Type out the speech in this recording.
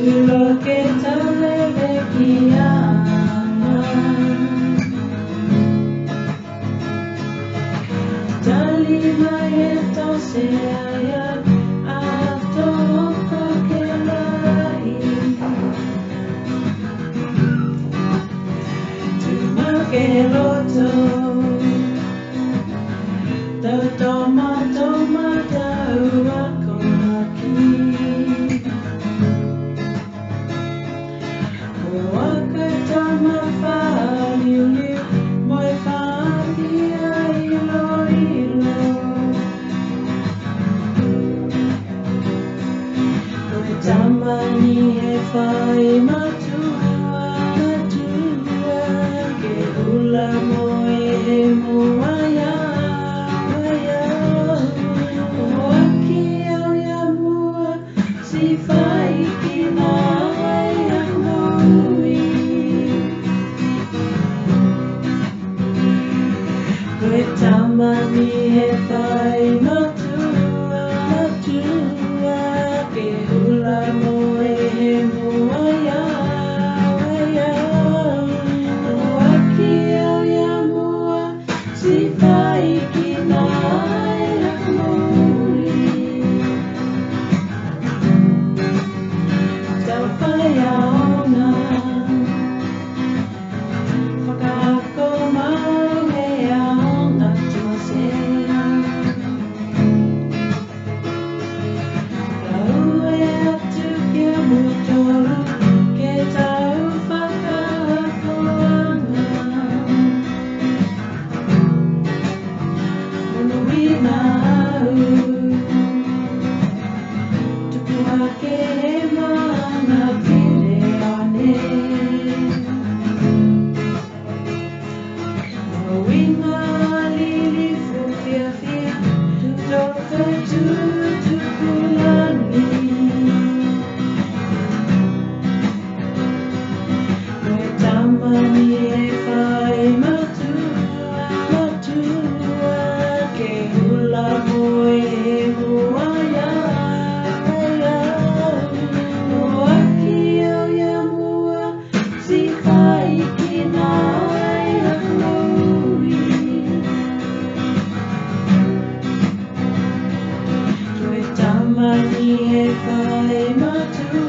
Tulo ke tale vekiana Tali mai e tose aia Ato hoko ke lai Tuma ke loto Tau toma toma tau ako maki Waka tama whaliuliu Moi whaakia ilo ilo Koe tamani he whai matua matua Ke hula moe he moaia moaia O aki au ia mua si whai ki nai anoi Koe tamani he whai matua matua Ke hula moe he moaia moaia O aki au ia mua si whai ki nai anoi Tau whai aona Whakaako mai he aona tuasea Ka ue atu kia mutoru Ke tau whakaakoana Monuina au Tupu ake he mana pire ane Moina lili fufia fia Toka tutukulani Koe tamani e whai matua matua Ke hula moe he moaia moaia O aki au ia mua si whai ki nai anoi Koe tamani he whai matua